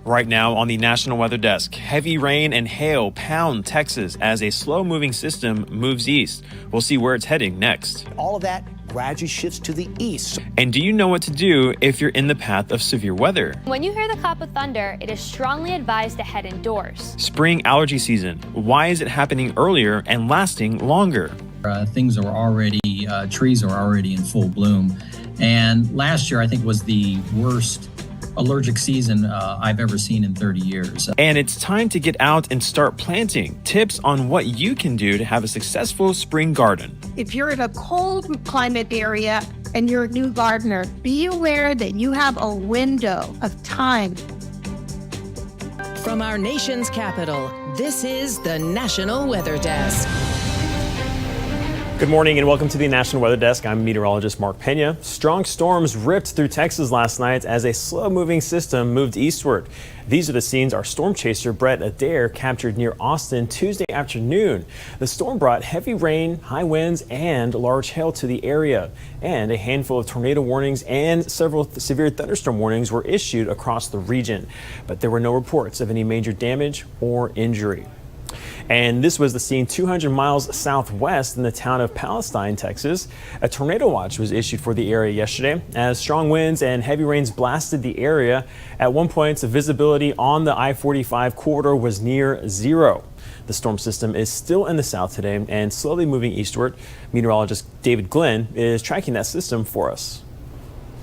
Right now on the National Weather Desk, heavy rain and hail pound Texas as a slow-moving system moves east. We'll see where it's heading next. All of that gradually shifts to the east. And do you know what to do if you're in the path of severe weather? When you hear the clap of thunder, it is strongly advised to head indoors. Spring allergy season. Why is it happening earlier and lasting longer? Trees are already in full bloom. And last year, I think, was the worst allergic season I've ever seen in 30 years. And it's time to get out and start planting. Tips on what you can do to have a successful spring garden. If you're in a cold climate area and you're a new gardener, be aware that you have a window of time. From our nation's capital, this is the National Weather Desk. Good morning and welcome to the National Weather Desk. I'm meteorologist Mark Pena. Strong storms ripped through Texas last night as a slow-moving system moved eastward. These are the scenes our storm chaser Brett Adair captured near Austin Tuesday afternoon. The storm brought heavy rain, high winds, and large hail to the area. And a handful of tornado warnings and several severe thunderstorm warnings were issued across the region. But there were no reports of any major damage or injury. And this was the scene 200 miles southwest in the town of Palestine, Texas. A tornado watch was issued for the area yesterday as strong winds and heavy rains blasted the area. At one point, the visibility on the I-45 corridor was near zero. The storm system is still in the south today and slowly moving eastward. Meteorologist David Glenn is tracking that system for us.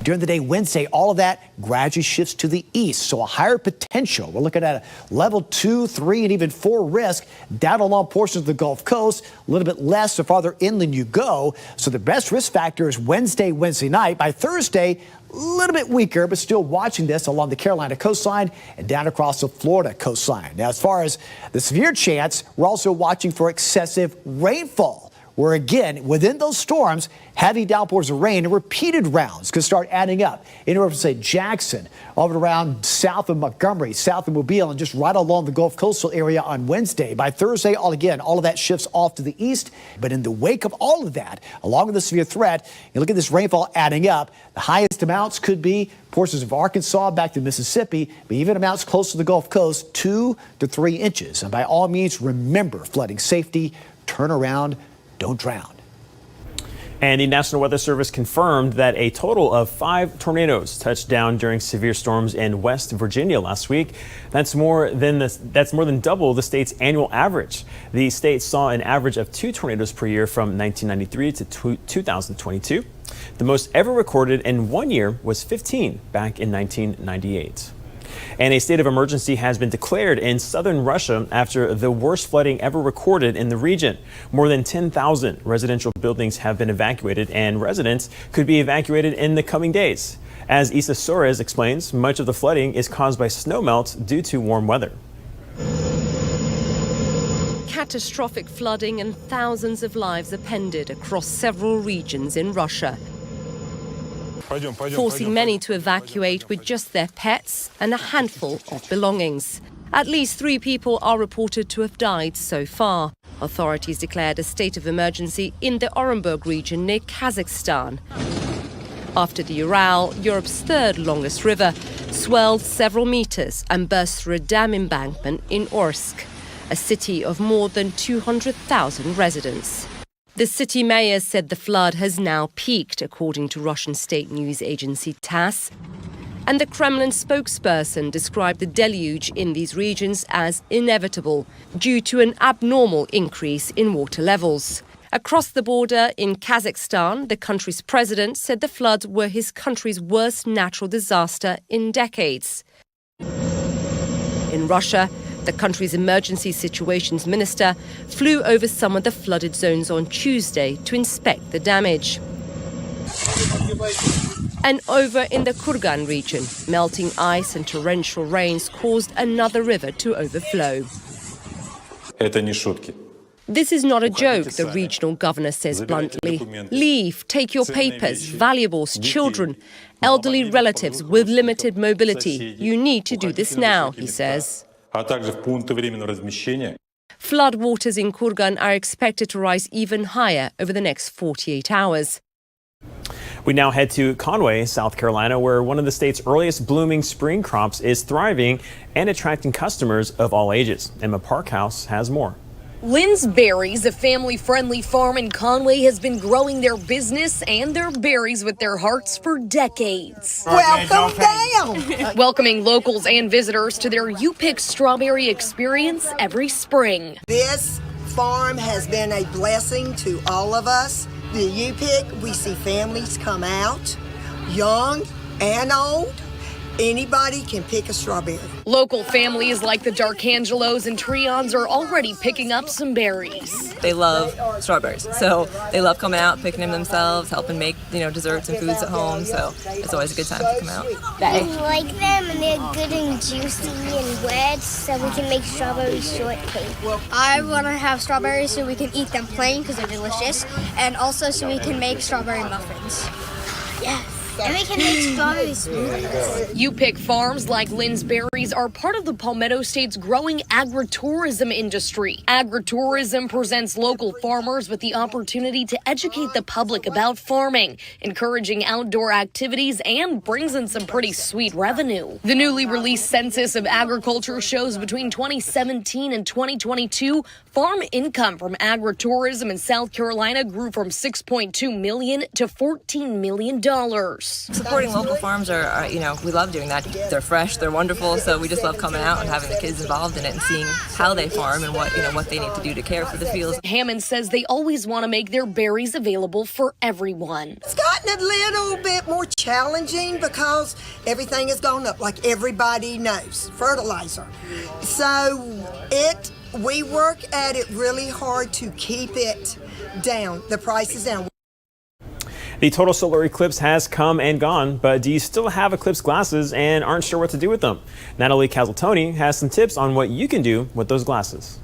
During the day Wednesday, all of that gradually shifts to the east, so a higher potential. We're looking at a level 2, 3, and even 4 risk down along portions of the Gulf Coast, a little bit less the farther inland you go. So the best risk factor is Wednesday night. By Thursday, a little bit weaker, but still watching this along the Carolina coastline and down across the Florida coastline. Now, as far as the severe chance, we're also watching for excessive rainfall, where again, within those storms, heavy downpours of rain and repeated rounds could start adding up. Anywhere from, say, Jackson, over around south of Montgomery, south of Mobile, and just right along the Gulf coastal area on Wednesday. By Thursday, all of that shifts off to the east. But in the wake of all of that, along with the severe threat, you look at this rainfall adding up. The highest amounts could be portions of Arkansas back to Mississippi, but even amounts close to the Gulf Coast, 2 to 3 inches. And by all means, remember flooding safety, turn around, don't drown. And the National Weather Service confirmed that a total of 5 tornadoes touched down during severe storms in West Virginia last week. That's more than double the state's annual average. The state saw an average of 2 tornadoes per year from 1993 to 2022. The most ever recorded in one year was 15 back in 1998. And a state of emergency has been declared in southern Russia after the worst flooding ever recorded in the region. More than 10,000 residential buildings have been evacuated, and residents could be evacuated in the coming days. As Isa Soares explains, much of the flooding is caused by snowmelt due to warm weather. Catastrophic flooding and thousands of lives upended across several regions in Russia, forcing many to evacuate with just their pets and a handful of belongings. At least 3 people are reported to have died so far. Authorities declared a state of emergency in the Orenburg region near Kazakhstan, after the Ural, Europe's 3rd longest river, swelled several meters and burst through a dam embankment in Orsk, a city of more than 200,000 residents. The city mayor said the flood has now peaked, according to Russian state news agency TASS. And the Kremlin spokesperson described the deluge in these regions as inevitable due to an abnormal increase in water levels. Across the border in Kazakhstan, the country's president said the floods were his country's worst natural disaster in decades. In Russia, the country's emergency situations minister flew over some of the flooded zones on Tuesday to inspect the damage. And over in the Kurgan region, melting ice and torrential rains caused another river to overflow. This is not a joke, the regional governor says bluntly. Leave, take your papers, valuables, children, elderly relatives with limited mobility. You need to do this now, he says. Flood waters in Kurgan are expected to rise even higher over the next 48 hours. We now head to Conway, South Carolina, where one of the state's earliest blooming spring crops is thriving and attracting customers of all ages. Emma Parkhouse has more. Lynn's Berries, a family-friendly farm in Conway, has been growing their business and their berries with their hearts for decades. Welcome down! Welcoming locals and visitors to their You Pick Strawberry experience every spring. This farm has been a blessing to all of us. The You Pick, we see families come out, young and old. Anybody can pick a strawberry. Local families like the Darkangelos and Trions are already picking up some berries. They love strawberries, so they love coming out, picking them themselves, helping make, desserts and foods at home, so it's always a good time to come out. I like them, and they're good and juicy and wet, so we can make strawberry shortcake. I want to have strawberries so we can eat them plain because they're delicious, and also so we can make strawberry muffins. Yes. And we can make strawberry smoothies. You Pick farms like Lynn's Berries are part of the Palmetto State's growing agritourism industry. Agritourism presents local farmers with the opportunity to educate the public about farming, encouraging outdoor activities, and brings in some pretty sweet revenue. The newly released Census of Agriculture shows between 2017 and 2022, farm income from agritourism in South Carolina grew from $6.2 million to $14 million. Supporting local farms are we love doing that. They're fresh, they're wonderful, so we just love coming out and having the kids involved in it and seeing how they farm and what they need to do to care for the fields. Hammond says they always want to make their berries available for everyone. It's gotten a little bit more challenging because everything has gone up, like everybody knows, fertilizer. So we work at it really hard to keep it down, the prices down. The total solar eclipse has come and gone, but do you still have eclipse glasses and aren't sure what to do with them? Natalie Casaltoni has some tips on what you can do with those glasses.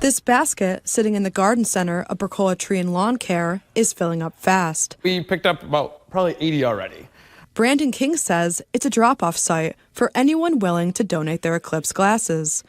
This basket, sitting in the garden center of Bercola Tree and Lawn Care, is filling up fast. We picked up about probably 80 already. Brandon King says it's a drop-off site for anyone willing to donate their eclipse glasses.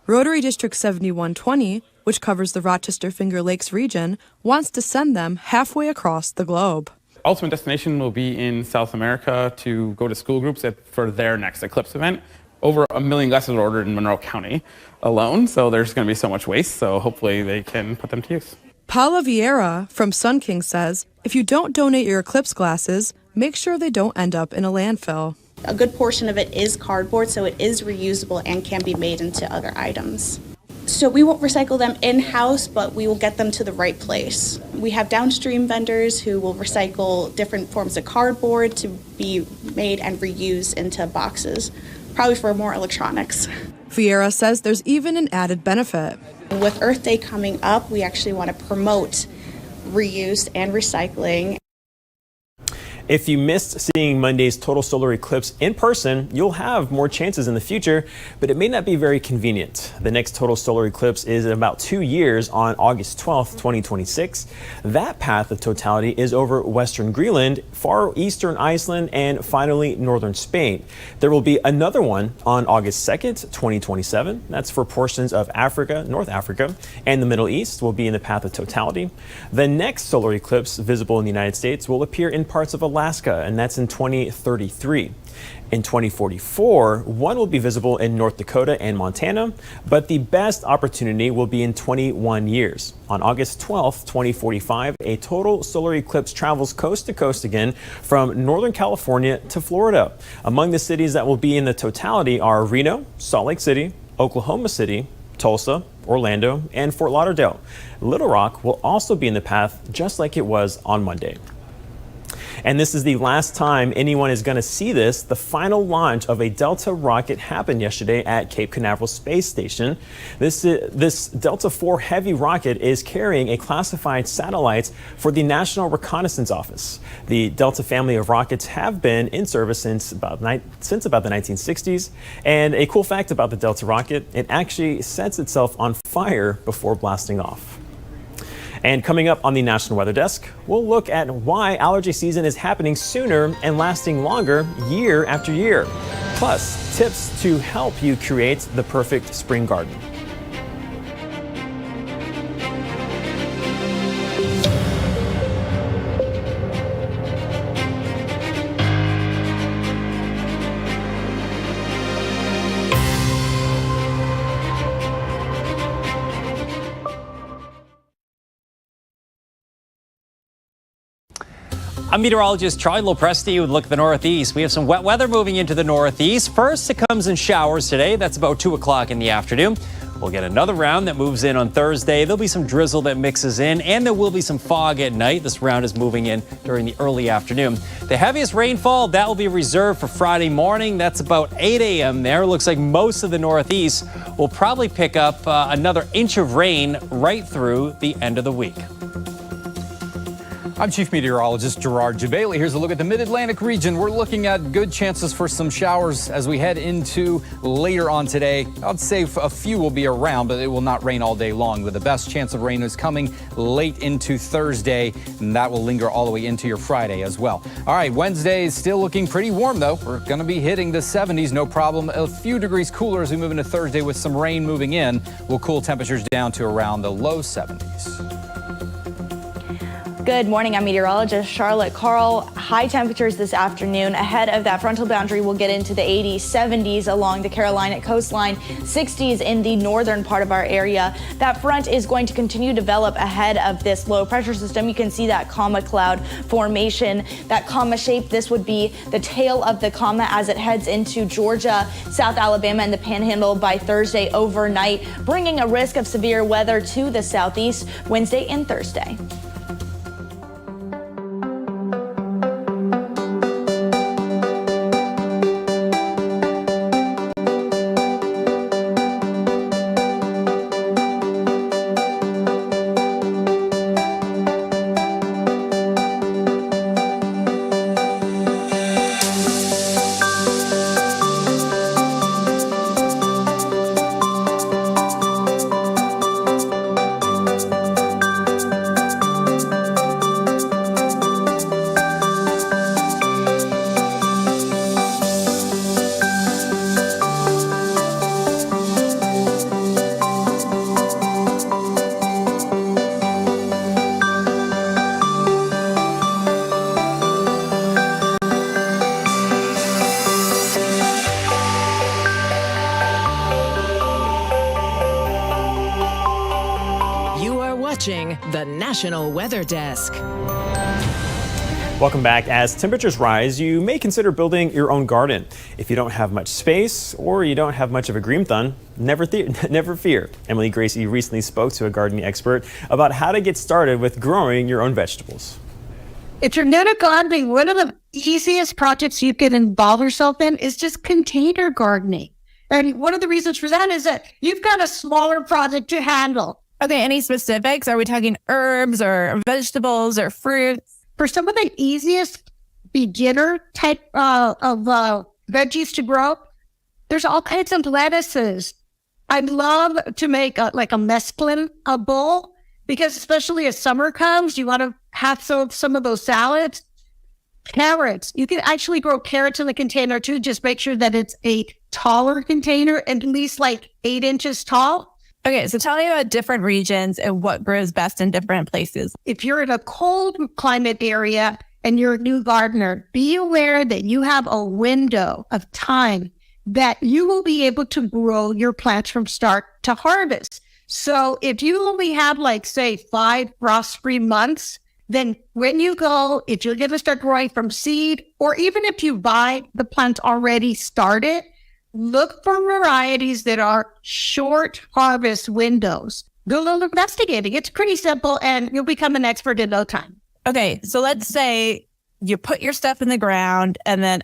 Rotary District 7120, which covers the Rochester Finger Lakes region, wants to send them halfway across the globe. Ultimate destination will be in South America to go to school groups for their next eclipse event. Over 1 million glasses are ordered in Monroe County alone, so there's going to be so much waste, so hopefully they can put them to use. Paula Vieira from Sun King says, if you don't donate your eclipse glasses, make sure they don't end up in a landfill. A good portion of it is cardboard, so it is reusable and can be made into other items. So we won't recycle them in-house, but we will get them to the right place. We have downstream vendors who will recycle different forms of cardboard to be made and reused into boxes, probably for more electronics. Vieira says there's even an added benefit. With Earth Day coming up, we actually want to promote reuse and recycling. If you missed seeing Monday's total solar eclipse in person, you'll have more chances in the future, but it may not be very convenient. The next total solar eclipse is in about 2 years on August 12th, 2026. That path of totality is over western Greenland, far eastern Iceland, and finally northern Spain. There will be another one on August 2nd, 2027. That's for portions of Africa, North Africa, and the Middle East will be in the path of totality. The next solar eclipse visible in the United States will appear in parts of Alaska, and that's in 2033. In 2044, one will be visible in North Dakota and Montana, but the best opportunity will be in 21 years. On August 12th, 2045, a total solar eclipse travels coast to coast again from Northern California to Florida. Among the cities that will be in the totality are Reno, Salt Lake City, Oklahoma City, Tulsa, Orlando, and Fort Lauderdale. Little Rock will also be in the path just like it was on Monday. And this is the last time anyone is going to see this. The final launch of a Delta rocket happened yesterday at Cape Canaveral Space Station. This Delta IV Heavy rocket is carrying a classified satellites for the National Reconnaissance Office. The Delta family of rockets have been in service since about the 1960s. And a cool fact about the Delta rocket, it actually sets itself on fire before blasting off. And coming up on the National Weather Desk, we'll look at why allergy season is happening sooner and lasting longer year after year. Plus, tips to help you create the perfect spring garden. I'm meteorologist Charlie Lopresti with a look at the Northeast. We have some wet weather moving into the Northeast. First, it comes in showers today. That's about 2 o'clock in the afternoon. We'll get another round that moves in on Thursday. There'll be some drizzle that mixes in, and there will be some fog at night. This round is moving in during the early afternoon. The heaviest rainfall, that will be reserved for Friday morning. That's about 8 a.m. there. Looks like most of the Northeast will probably pick up another inch of rain right through the end of the week. I'm Chief Meteorologist Gerard Jabali. Here's a look at the Mid-Atlantic region. We're looking at good chances for some showers as we head into later on today. I'd say a few will be around, but it will not rain all day long. But the best chance of rain is coming late into Thursday, and that will linger all the way into your Friday as well. All right, Wednesday is still looking pretty warm, though. We're going to be hitting the 70s, no problem. A few degrees cooler as we move into Thursday with some rain moving in. We'll cool temperatures down to around the low 70s. Good morning, I'm meteorologist Charlotte Carl. High temperatures this afternoon. Ahead of that frontal boundary, we'll get into the 80s, 70s along the Carolina coastline, 60s in the northern part of our area. That front is going to continue to develop ahead of this low pressure system. You can see that comma cloud formation, that comma shape. This would be the tail of the comma as it heads into Georgia, South Alabama, and the Panhandle by Thursday overnight, bringing a risk of severe weather to the southeast Wednesday and Thursday. The National Weather Desk. Welcome back. As temperatures rise, you may consider building your own garden. If you don't have much space or you don't have much of a green thumb, never fear. Emily Gracie recently spoke to a gardening expert about how to get started with growing your own vegetables. If you're new to gardening, one of the easiest projects you can involve yourself in is just container gardening. And one of the reasons for that is that you've got a smaller project to handle. Okay, any specifics? Are we talking herbs or vegetables or fruits? For some of the easiest beginner type of veggies to grow, there's all kinds of lettuces. I'd love to make a mesclun bowl because especially as summer comes, you want to have some of those salads. Carrots. You can actually grow carrots in the container too. Just make sure that it's a taller container, at least like 8 inches tall. Okay, so tell me about different regions and what grows best in different places. If you're in a cold climate area and you're a new gardener, be aware that you have a window of time that you will be able to grow your plants from start to harvest. So if you only have say 5 frost-free months, then when you go, if you're going to start growing from seed, or even if you buy the plant already started, look for varieties that are short harvest windows. Do a little investigating. It's pretty simple and you'll become an expert in no time. Okay, so let's say you put your stuff in the ground and then,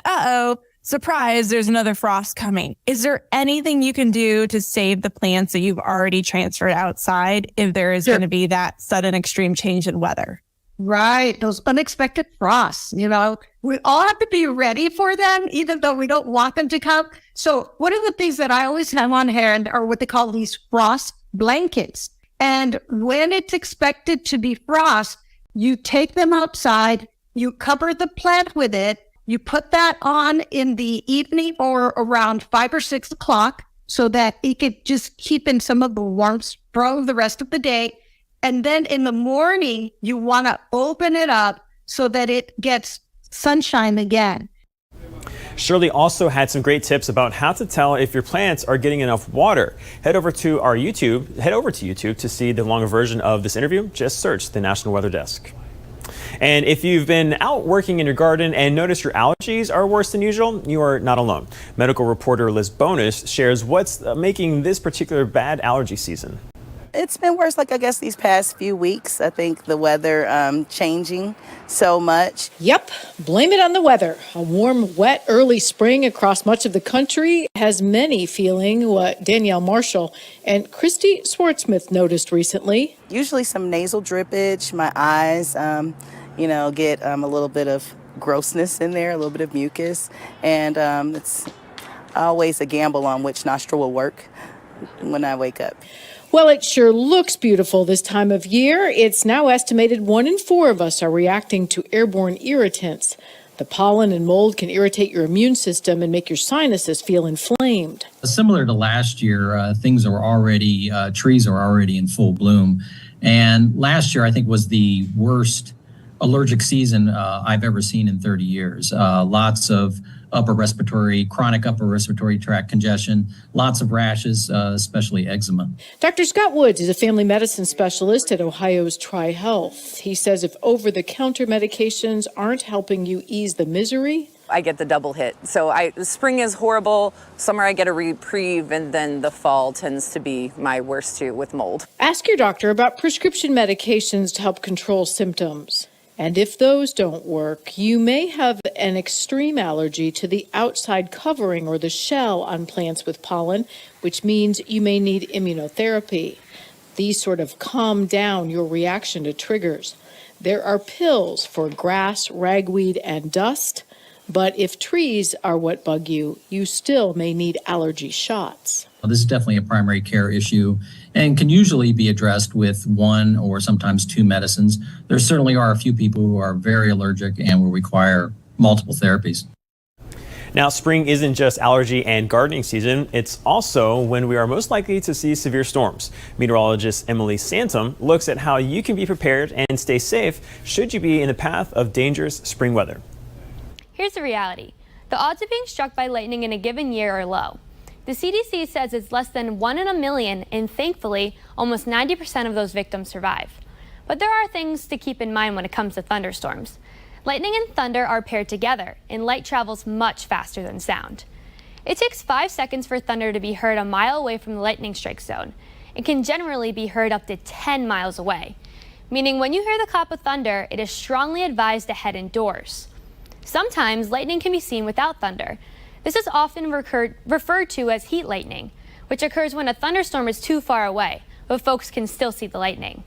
surprise, there's another frost coming. Is there anything you can do to save the plants that you've already transferred outside if there is going to be that sudden extreme change in weather? Right. Those unexpected frosts, we all have to be ready for them, even though we don't want them to come. So one of the things that I always have on hand are what they call these frost blankets. And when it's expected to be frost, you take them outside, you cover the plant with it, you put that on in the evening or around 5 or 6 o'clock so that it could just keep in some of the warmth for the rest of the day. And then in the morning, you want to open it up so that it gets sunshine again. Shirley also had some great tips about how to tell if your plants are getting enough water. Head over to YouTube to see the longer version of this interview. Just search the National Weather Desk. And if you've been out working in your garden and noticed your allergies are worse than usual, you are not alone. Medical reporter Liz Bonus shares what's making this particular bad allergy season. It's been worse, I guess, these past few weeks. I think the weather changing so much. Yep, blame it on the weather. A warm, wet, early spring across much of the country has many feeling what Danielle Marshall and Christy Swartzmith noticed recently. Usually some nasal drippage, my eyes, get a little bit of grossness in there, a little bit of mucus, and it's always a gamble on which nostril will work when I wake up. Well, it sure looks beautiful this time of year. It's now estimated 1 in 4 of us are reacting to airborne irritants. The pollen and mold can irritate your immune system and make your sinuses feel inflamed. Similar to last year, trees are already in full bloom. And last year, I think, was the worst allergic season I've ever seen in 30 years. Lots of chronic upper respiratory tract congestion, lots of rashes, especially eczema. Dr. Scott Woods is a family medicine specialist at Ohio's Tri-Health. He says if over-the-counter medications aren't helping you ease the misery, I get the double hit. So spring is horrible, summer I get a reprieve, and then the fall tends to be my worst too with mold. ask your doctor about prescription medications to help control symptoms. And if those don't work, you may have an extreme allergy to the outside covering or the shell on plants with pollen, which means you may need immunotherapy. These sort of calm down your reaction to triggers. There are pills for grass, ragweed, and dust, but if trees are what bug you, you still may need allergy shots. This is definitely a primary care issue and can usually be addressed with 1 or sometimes 2 medicines. There certainly are a few people who are very allergic and will require multiple therapies. Now, spring isn't just allergy and gardening season. It's also when we are most likely to see severe storms. Meteorologist Emily Santom looks at how you can be prepared and stay safe should you be in the path of dangerous spring weather. Here's the reality. The odds of being struck by lightning in a given year are low. The CDC says it's less than 1 in a million, and thankfully, almost 90% of those victims survive. But there are things to keep in mind when it comes to thunderstorms. Lightning and thunder are paired together, and light travels much faster than sound. It takes 5 seconds for thunder to be heard a mile away from the lightning strike zone. It can generally be heard up to 10 miles away, meaning when you hear the clap of thunder, it is strongly advised to head indoors. Sometimes lightning can be seen without thunder. This is often referred to as heat lightning, which occurs when a thunderstorm is too far away, but folks can still see the lightning.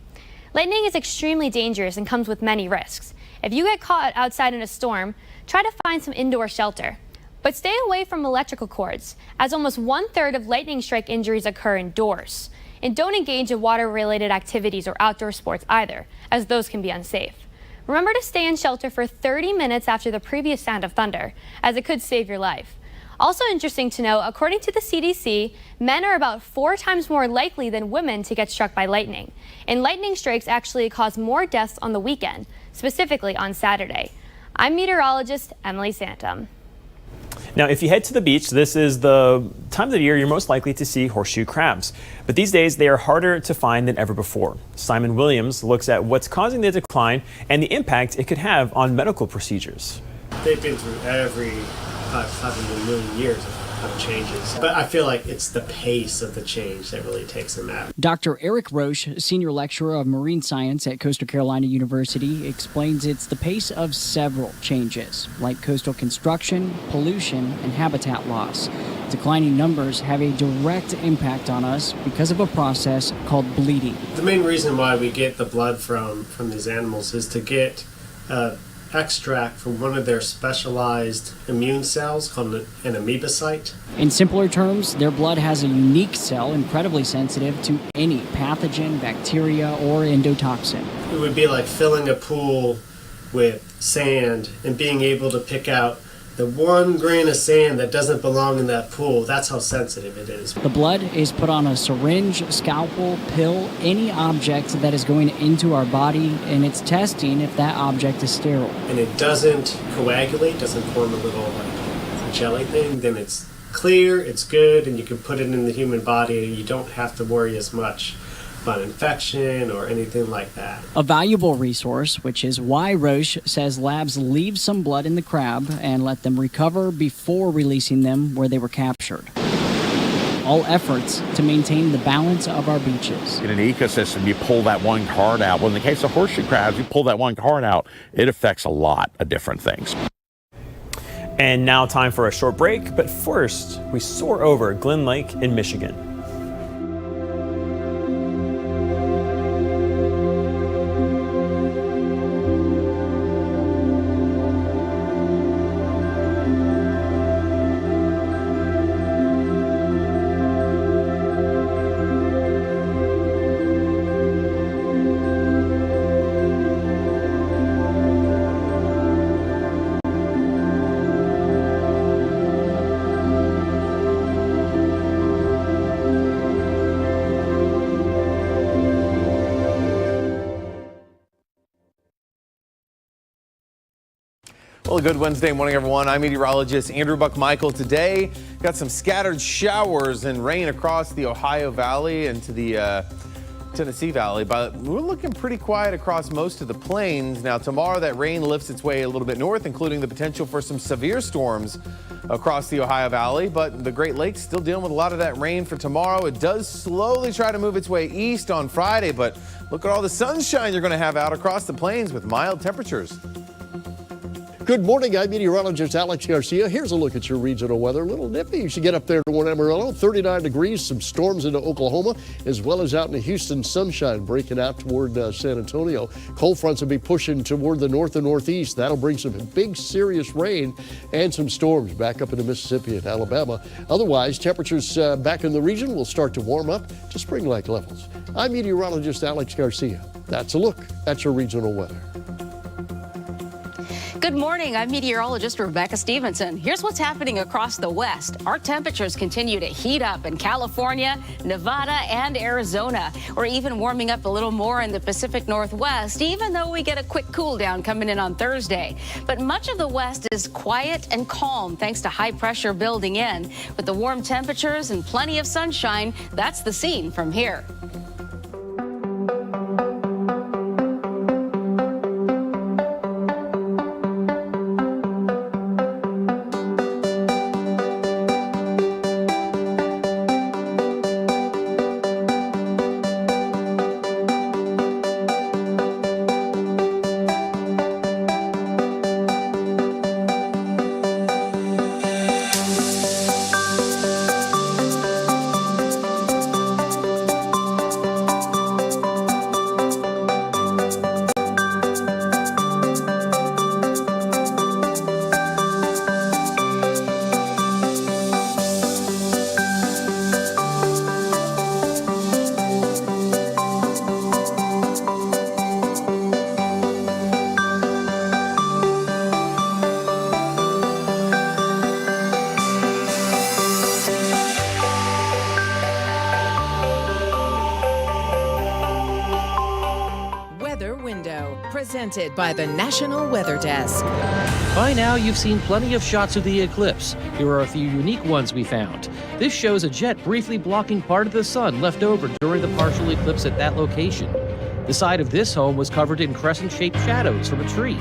Lightning is extremely dangerous and comes with many risks. If you get caught outside in a storm, try to find some indoor shelter. But stay away from electrical cords, as almost 1/3 of lightning strike injuries occur indoors. And don't engage in water-related activities or outdoor sports either, as those can be unsafe. Remember to stay in shelter for 30 minutes after the previous sound of thunder, as it could save your life. Also interesting to know, according to the CDC, men are about 4 times more likely than women to get struck by lightning. And lightning strikes actually cause more deaths on the weekend, specifically on Saturday. I'm meteorologist Emily Santom. Now, if you head to the beach, this is the time of the year you're most likely to see horseshoe crabs. But these days, they are harder to find than ever before. Simon Williams looks at what's causing the decline and the impact it could have on medical procedures. They've been through every 500 million years of changes. But I feel like it's the pace of the change that really takes them out. Dr. Eric Roche, senior lecturer of marine science at Coastal Carolina University, explains it's the pace of several changes, like coastal construction, pollution, and habitat loss. Declining numbers have a direct impact on us because of a process called bleeding. The main reason why we get the blood from these animals is to get extract from one of their specialized immune cells called an amoebocyte. In simpler terms, their blood has a unique cell incredibly sensitive to any pathogen, bacteria, or endotoxin. It would be like filling a pool with sand and being able to pick out the 1 grain of sand that doesn't belong in that pool. That's how sensitive it is. The blood is put on a syringe, scalpel, pill, any object that is going into our body, and it's testing if that object is sterile. And it doesn't coagulate, doesn't form a little jelly thing, then it's clear, it's good, and you can put it in the human body and you don't have to worry as much about infection or anything like that. A valuable resource, which is why Roche says labs leave some blood in the crab and let them recover before releasing them where they were captured. All efforts to maintain the balance of our beaches. In an ecosystem, you pull that one card out. Well, in the case of horseshoe crabs, you pull that one card out, it affects a lot of different things. And now time for a short break, but first we soar over Glen Lake in Michigan. Well, a good Wednesday morning, everyone. I'm meteorologist Andrew Buckmichael. Today, got some scattered showers and rain across the Ohio Valley and to the Tennessee Valley, but we're looking pretty quiet across most of the plains. Now, tomorrow, that rain lifts its way a little bit north, including the potential for some severe storms across the Ohio Valley, but the Great Lakes still dealing with a lot of that rain for tomorrow. It does slowly try to move its way east on Friday, but look at all the sunshine you're going to have out across the plains with mild temperatures. Good morning, I'm meteorologist Alex Garcia. Here's a look at your regional weather. A little nippy. You should get up there to Amarillo. 39 degrees, some storms into Oklahoma, as well as out in Houston, sunshine breaking out toward San Antonio. Cold fronts will be pushing toward the north and northeast. That'll bring some big, serious rain and some storms back up into Mississippi and Alabama. Otherwise, temperatures back in the region will start to warm up to spring-like levels. I'm meteorologist Alex Garcia. That's a look at your regional weather. Good morning, I'm meteorologist Rebecca Stevenson. Here's what's happening across the West. Our temperatures continue to heat up in California, Nevada, and Arizona. We're even warming up a little more in the Pacific Northwest, even though we get a quick cool down coming in on Thursday. But much of the West is quiet and calm thanks to high pressure building in. With the warm temperatures and plenty of sunshine, that's the scene from here. Presented by the National Weather Desk. By now, you've seen plenty of shots of the eclipse. Here are a few unique ones we found. This shows a jet briefly blocking part of the sun left over during the partial eclipse at that location. The side of this home was covered in crescent-shaped shadows from a tree,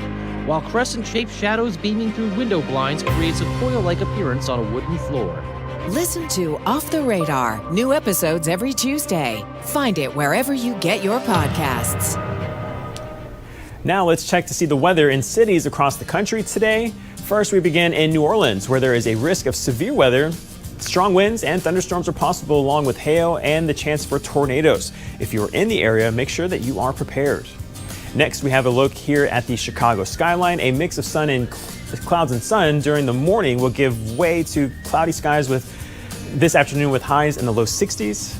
while crescent-shaped shadows beaming through window blinds creates a coil-like appearance on a wooden floor. Listen to Off the Radar. New episodes every Tuesday. Find it wherever you get your podcasts. Now let's check to see the weather in cities across the country today. First, we begin in New Orleans, where there is a risk of severe weather. Strong winds and thunderstorms are possible, along with hail and the chance for tornadoes. If you're in the area, make sure that you are prepared. Next, we have a look here at the Chicago skyline. A mix of sun and clouds and sun during the morning will give way to cloudy skies with this afternoon with highs in the low 60s.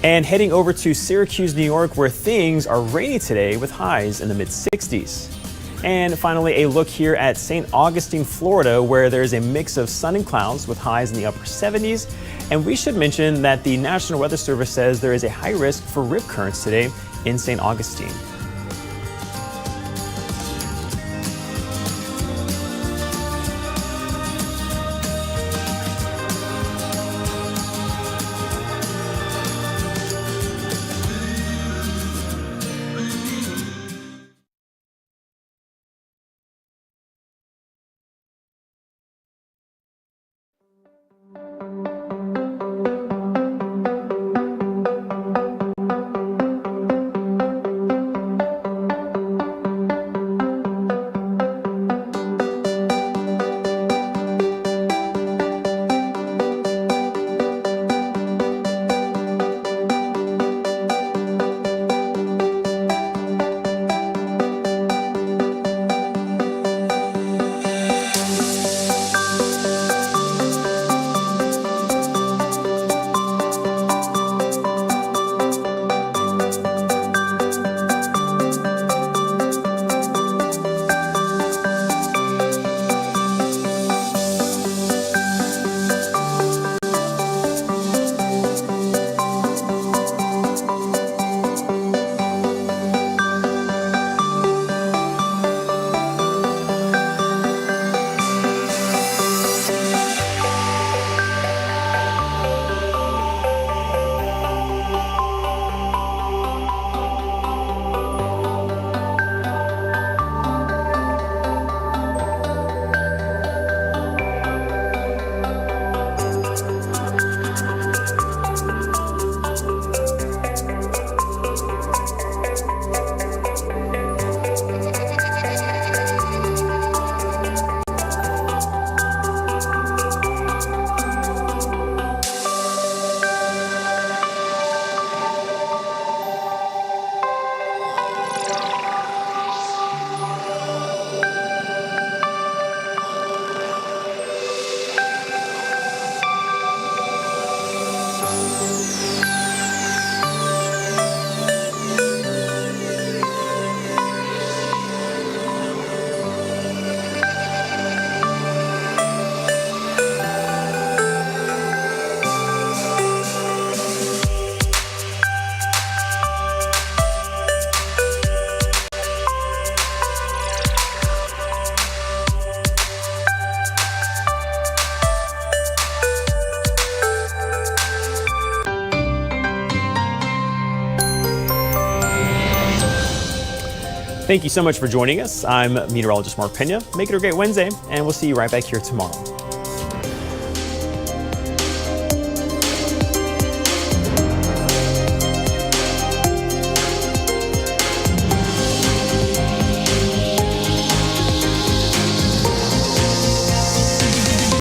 And heading over to Syracuse, New York, where things are rainy today with highs in the mid-60s. And finally, a look here at St. Augustine, Florida, where there's a mix of sun and clouds with highs in the upper 70s. And we should mention that the National Weather Service says there is a high risk for rip currents today in St. Augustine. Thank you so much for joining us. I'm meteorologist Mark Pena. Make it a great Wednesday, and we'll see you right back here tomorrow.